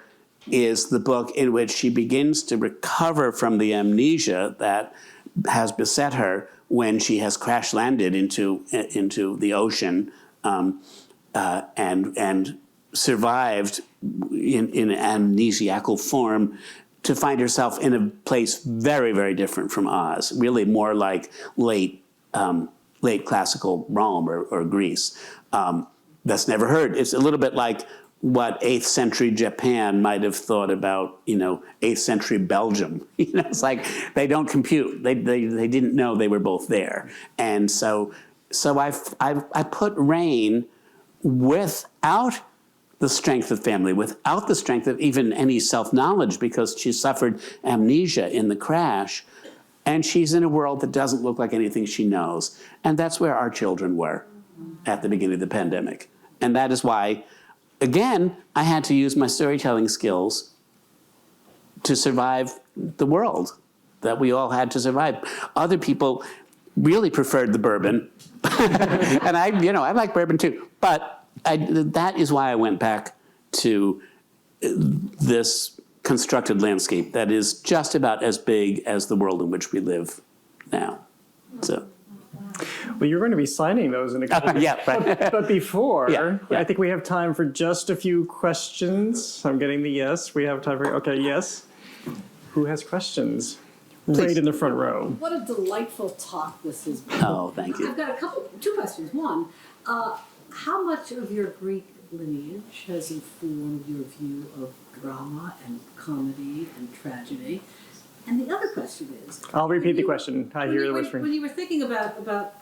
is the book in which she begins to recover from the amnesia that has beset her when she has crash landed into the ocean and survived in amnesiacal form to find herself in a place very, very different from Oz, really more like late classical Rome or Greece. That's never heard. It's a little bit like what 8th century Japan might have thought about, 8th century Belgium. It's like they don't compute. They didn't know they were both there. And so I put Rain without the strength of family, without the strength of even any self-knowledge, because she suffered amnesia in the crash, and she's in a world that doesn't look like anything she knows. And that's where our children were at the beginning of the pandemic. And that is why, again, I had to use my storytelling skills to survive the world that we all had to survive. Other people really preferred the bourbon, and I like bourbon too. But that is why I went back to this constructed landscape that is just about as big as the world in which we live now. So. Well, you're going to be signing those in a couple of Yeah, right. But before, Yeah. I think we have time for just a few questions. I'm getting the yes. We have time for, okay, yes. Who has questions? Please. Right in the front row. What a delightful talk this has been. Oh, thank you. I've got two questions. One, how much of your Greek lineage has informed your view of drama and comedy and tragedy? And the other question is... I'll repeat the question. I hear the whispering. When you were thinking about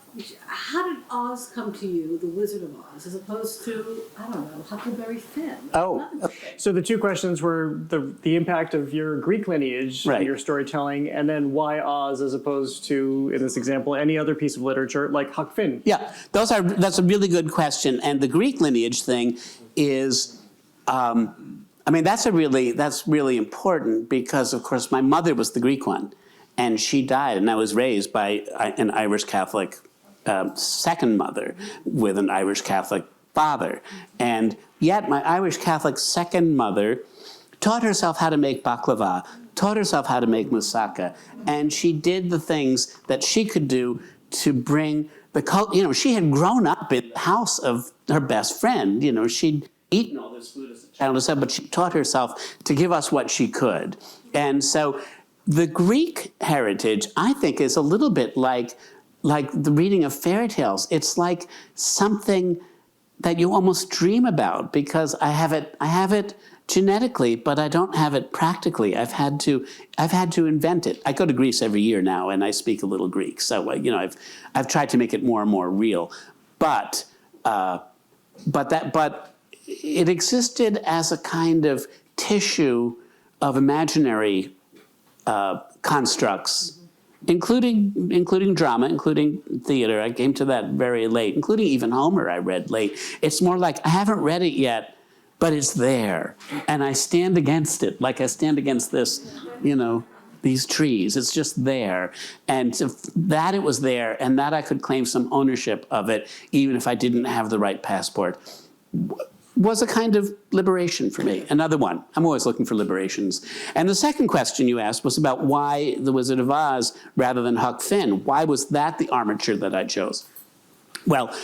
how did Oz come to you, the Wizard of Oz, as opposed to, I don't know, Huckleberry Finn? Oh, So the two questions were the impact of your Greek lineage, Right. your storytelling, and then why Oz as opposed to, in this example, any other piece of literature like Huck Finn. yeah, that's a really good question. And the Greek lineage thing is, that's really important because, of course, my mother was the Greek one, and she died, and I was raised by an Irish Catholic second mother with an Irish Catholic father. And yet my Irish Catholic second mother taught herself how to make baklava, taught herself how to make moussaka, and she did the things that she could do to bring the culture. She had grown up in the house of her best friend. She'd eaten all this food as a child, but she taught herself to give us what she could. And so the Greek heritage, I think, is a little bit like the reading of fairy tales. It's like something that you almost dream about, because I have it genetically, but I don't have it practically. I've had to invent it. I go to Greece every year now, and I speak a little Greek. So I've tried to make it more and more real. But it existed as a kind of tissue of imaginary constructs, including drama, including theater. I came to that very late, including even Homer I read late. It's more like I haven't read it yet, but it's there. And I stand against it, like I stand against this, these trees. It's just there. And that it was there, and that I could claim some ownership of it, even if I didn't have the right passport, was a kind of liberation for me. Another one. I'm always looking for liberations. And the second question you asked was about why The Wizard of Oz rather than Huck Finn. Why was that the armature that I chose? Well,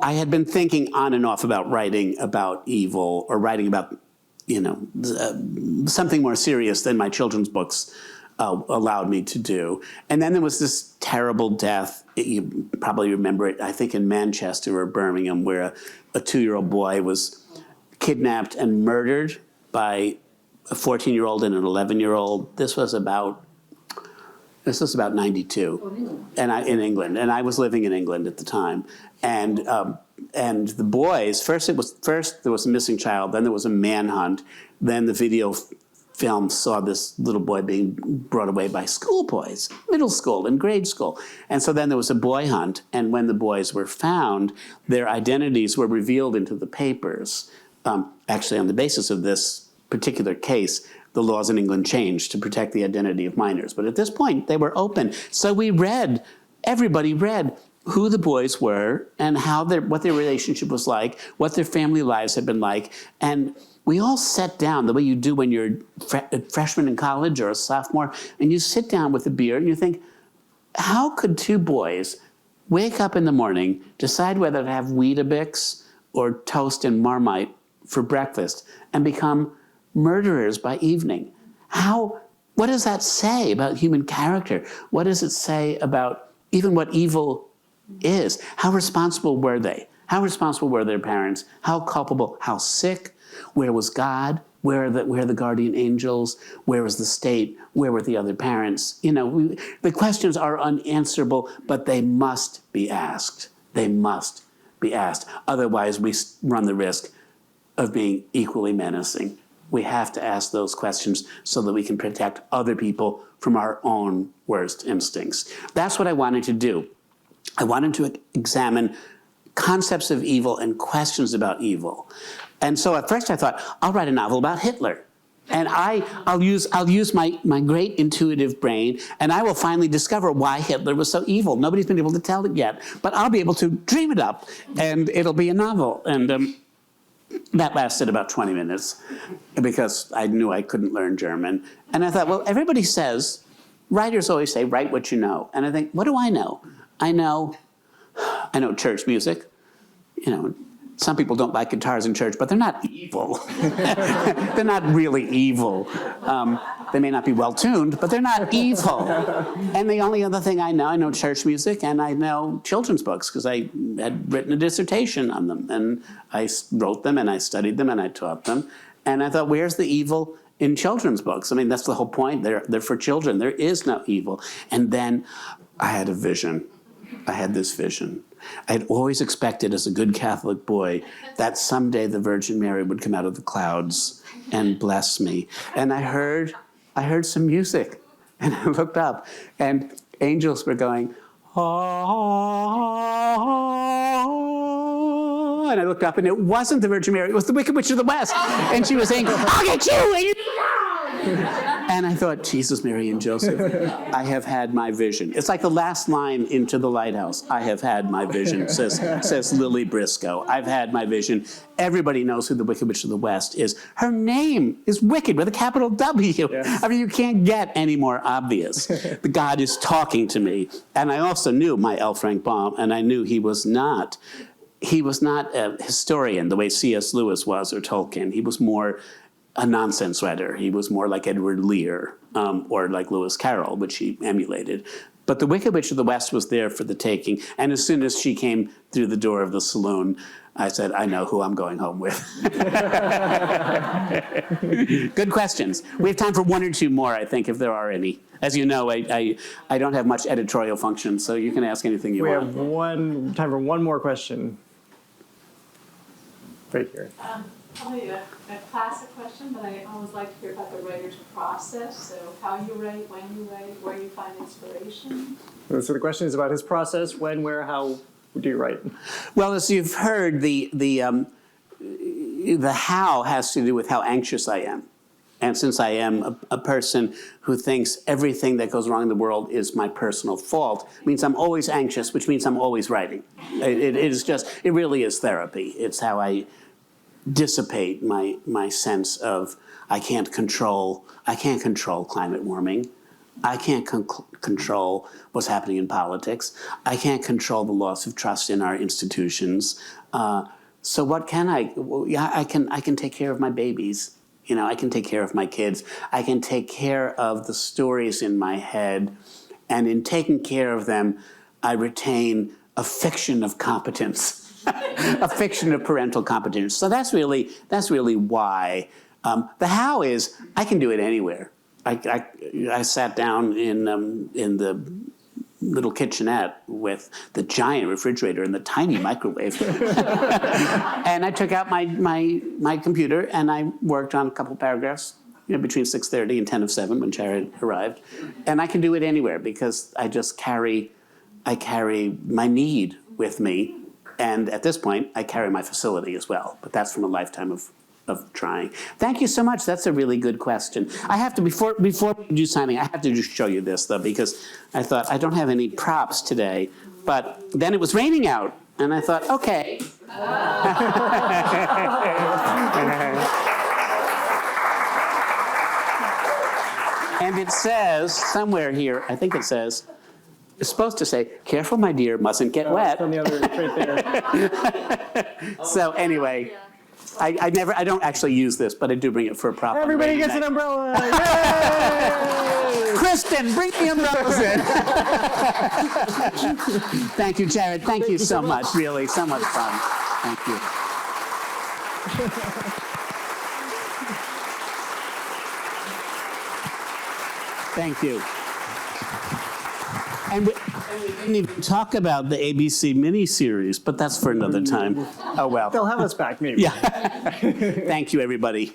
I had been thinking on and off about writing about evil, or writing about, something more serious than my children's books allowed me to do. And then there was this terrible death. You probably remember it, I think in Manchester or Birmingham, where a 2-year-old boy was kidnapped and murdered by a 14-year-old and an 11-year-old. This was about 92, in England, and I was living in England at the time. And the boys, first there was a missing child, then there was a manhunt, then the video film saw this little boy being brought away by schoolboys, middle school and grade school. And so then there was a boy hunt, and when the boys were found, their identities were revealed into the papers. Actually, on the basis of this particular case, the laws in England changed to protect the identity of minors. But at this point, they were open. So everybody read who the boys were and what their relationship was like, what their family lives had been like. And we all sat down the way you do when you're a freshman in college or a sophomore, and you sit down with a beer and you think, how could two boys wake up in the morning, decide whether to have Weetabix or toast and Marmite for breakfast, and become murderers by evening? What does that say about human character? What does it say about even what evil is? How responsible were they? How responsible were their parents? How culpable? How sick? Where was God? Where are the guardian angels? Where was the state? Where were the other parents? The questions are unanswerable, but they must be asked. They must be asked. Otherwise, we run the risk of being equally menacing. We have to ask those questions so that we can protect other people from our own worst instincts. That's what I wanted to do. I wanted to examine concepts of evil and questions about evil. And so at first I thought, I'll write a novel about Hitler. And I'll use my great intuitive brain, and I will finally discover why Hitler was so evil. Nobody's been able to tell it yet, but I'll be able to dream it up, and it'll be a novel. And that lasted about 20 minutes because I knew I couldn't learn German. And I thought, well, everybody says, writers always say, write what you know. And I think, what do I know? I know church music. You know, some people don't like guitars in church, but they're not evil. They're not really evil. They may not be well-tuned, but they're not evil. And the only other thing I know church music, and I know children's books, because I had written a dissertation on them. And I wrote them, and I studied them, and I taught them. And I thought, where's the evil in children's books? I mean, that's the whole point. They're for children. There is no evil. And then I had a vision. I had this vision. I had always expected as a good Catholic boy that someday the Virgin Mary would come out of the clouds and bless me. And I heard some music, and I looked up, and angels were going, oh, and I looked up, and it wasn't the Virgin Mary, it was the Wicked Witch of the West. And she was saying, I'll get you! And I thought, Jesus, Mary, and Joseph, I have had my vision. It's like the last line into The Lighthouse. I have had my vision, says Lily Briscoe. I've had my vision. Everybody knows who the Wicked Witch of the West is. Her name is Wicked with a capital W. Yes. I mean, you can't get any more obvious. The God is talking to me. And I also knew my L. Frank Baum, and I knew he was not a historian the way C.S. Lewis was or Tolkien. He was more a nonsense writer. He was more like Edward Lear or like Lewis Carroll, which he emulated. But the Wicked Witch of the West was there for the taking. And as soon as she came through the door of the saloon, I said, I know who I'm going home with. Good questions. We have time for one or two more, I think, if there are any. As you know, I don't have much editorial function, so you can ask anything you want. We have time for one more question. Right here. Probably a classic question, but I always like to hear about the writer's process. So how you write, when you write, where you find inspiration. So the question is about his process: when, where, how do you write? Well, as you've heard, the how has to do with how anxious I am. And since I am a person who thinks everything that goes wrong in the world is my personal fault, it means I'm always anxious, which means I'm always writing. It really is therapy. It's how I dissipate my sense of I can't control climate warming. I can't control what's happening in politics. I can't control the loss of trust in our institutions. So what can I? I can take care of my babies. You know, I can take care of my kids. I can take care of the stories in my head, and in taking care of them, I retain a fiction of competence. A fiction of parental competence. So that's really why. The how is I can do it anywhere. I sat down in the little kitchenette with the giant refrigerator and the tiny microwave, and I took out my computer and I worked on a couple paragraphs. Between 6:30 and 10 of 7 when Jared arrived, and I can do it anywhere because I carry my need with me. And at this point, I carry my facility as well. But that's from a lifetime of trying. Thank you so much. That's a really good question. I have to, before we do signing, I have to just show you this, though, because I thought, I don't have any props today. But then it was raining out, and I thought, okay. And it says, somewhere here, I think it says, it's supposed to say, careful, my dear, mustn't get wet. On the other, right there. So anyway, I don't actually use this, but I do bring it for a prop. Everybody gets an umbrella. Yay! Kristen, bring the umbrellas in. Thank you, Jared. Thank you so much. Really, so much fun. Thank you. Thank you. And we didn't even talk about the ABC miniseries, but that's for another time. Oh, well. They'll have us back, maybe. Yeah. Thank you, everybody.